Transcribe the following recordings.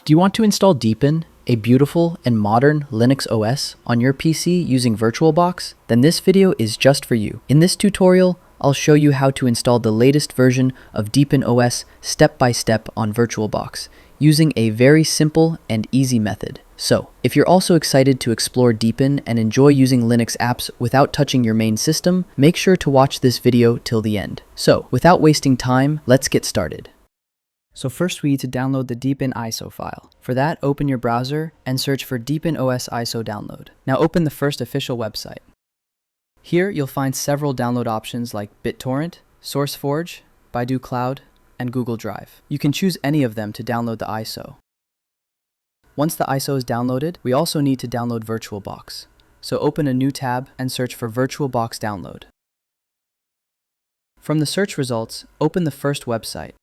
Do you want to install Deepin, a beautiful and modern Linux OS, on your PC using VirtualBox? Then this video is just for you. In this tutorial, I'll show you how to install the latest version of Deepin OS step by step on VirtualBox, using a very simple and easy method. So, if you're also excited to explore Deepin and enjoy using Linux apps without touching your main system, make sure to watch this video till the end. So, without wasting time, let's get started. So first we need to download the Deepin ISO file. For that, open your browser and search for Deepin OS ISO download. Now open the first official website. Here you'll find several download options like BitTorrent, SourceForge, Baidu Cloud, and Google Drive. You can choose any of them to download the ISO. Once the ISO is downloaded, we also need to download VirtualBox. So open a new tab and search for VirtualBox download. From the search results, open the first website.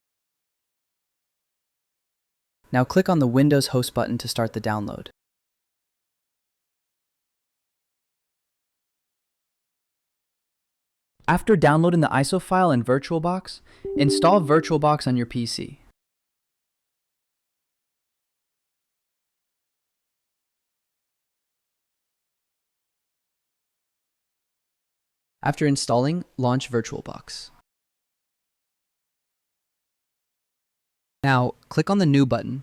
Now click on the Windows Host button to start the download. After downloading the ISO file in VirtualBox, install VirtualBox on your PC. After installing, launch VirtualBox. Now, click on the New button,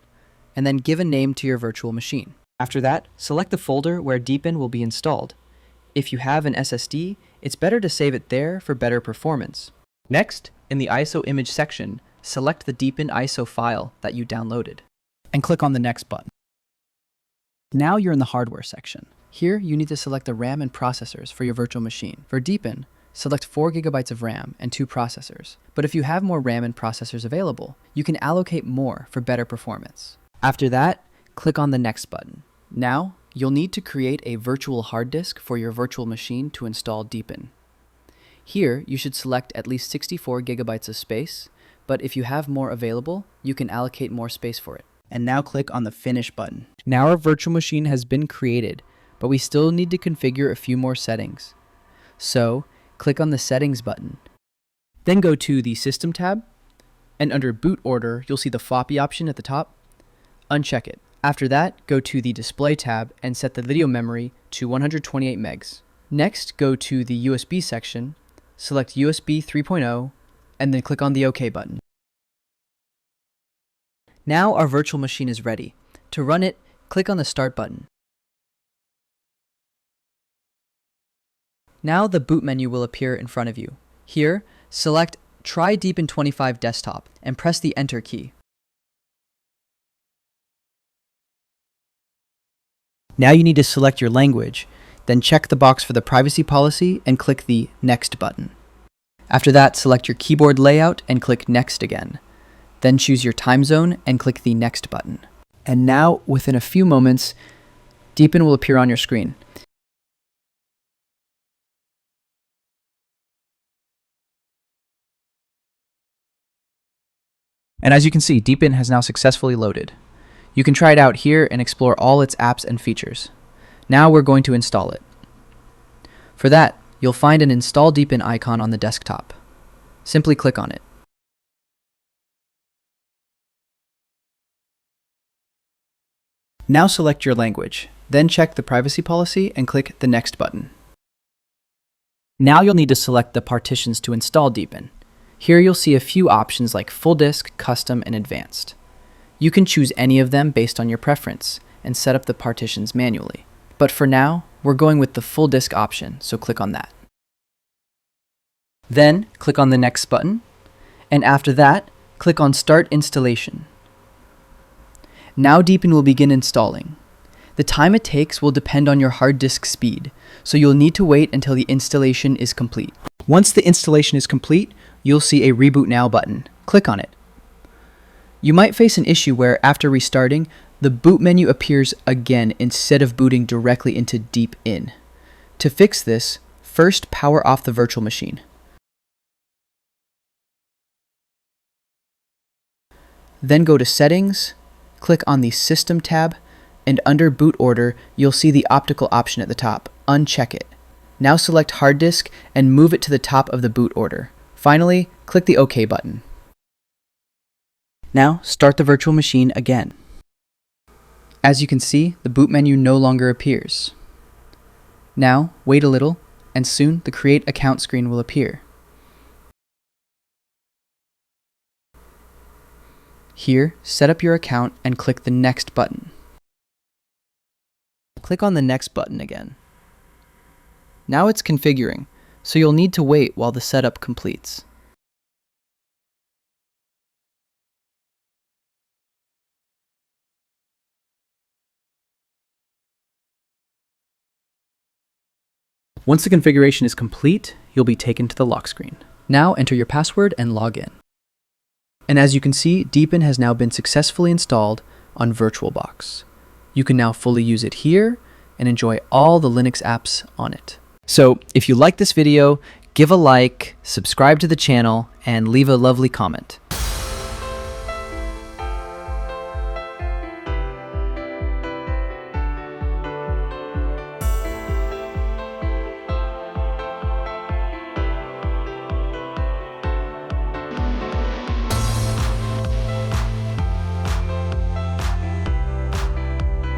and then give a name to your virtual machine. After that, select the folder where Deepin will be installed. If you have an SSD, it's better to save it there for better performance. Next, in the ISO image section, select the Deepin ISO file that you downloaded, and click on the Next button. Now you're in the hardware section. Here, you need to select the RAM and processors for your virtual machine. For Deepin, select 4 GB of RAM and 2 processors. But if you have more RAM and processors available, you can allocate more for better performance. After that, click on the Next button. Now, you'll need to create a virtual hard disk for your virtual machine to install Deepin. Here, you should select at least 64 GB of space, but if you have more available, you can allocate more space for it. And now click on the Finish button. Now our virtual machine has been created, but we still need to configure a few more settings. So, click on the Settings button. Then go to the System tab, and under Boot Order, you'll see the floppy option at the top. Uncheck it. After that, go to the Display tab and set the video memory to 128 megs. Next, go to the USB section, select USB 3.0, and then click on the OK button. Now our virtual machine is ready. To run it, click on the Start button. Now the boot menu will appear in front of you. Here, select Try Deepin 25 Desktop and press the Enter key. Now you need to select your language, then check the box for the privacy policy and click the Next button. After that, select your keyboard layout and click Next again. Then choose your time zone and click the Next button. And now, within a few moments, Deepin will appear on your screen. And as you can see, Deepin has now successfully loaded. You can try it out here and explore all its apps and features. Now we're going to install it. For that, you'll find an Install Deepin icon on the desktop. Simply click on it. Now select your language, then check the privacy policy and click the Next button. Now you'll need to select the partitions to install Deepin. Here you'll see a few options like Full Disk, Custom, and Advanced. You can choose any of them based on your preference and set up the partitions manually. But for now, we're going with the Full Disk option, so click on that. Then click on the Next button, and after that, click on Start Installation. Now Deepin will begin installing. The time it takes will depend on your hard disk speed, so you'll need to wait until the installation is complete. Once the installation is complete, you'll see a Reboot Now button. Click on it. You might face an issue where, after restarting, the boot menu appears again instead of booting directly into Deepin. To fix this, first power off the virtual machine. Then go to Settings, click on the System tab, and under Boot Order, you'll see the optical option at the top. Uncheck it. Now select Hard Disk and move it to the top of the boot order. Finally, click the OK button. Now, start the virtual machine again. As you can see, the boot menu no longer appears. Now, wait a little, and soon the Create Account screen will appear. Here, set up your account and click the Next button. Click on the Next button again. Now it's configuring, so you'll need to wait while the setup completes. Once the configuration is complete, you'll be taken to the lock screen. Now enter your password and log in. And as you can see, Deepin has now been successfully installed on VirtualBox. You can now fully use it here and enjoy all the Linux apps on it. So if you like this video, give a like, subscribe to the channel, and leave a lovely comment.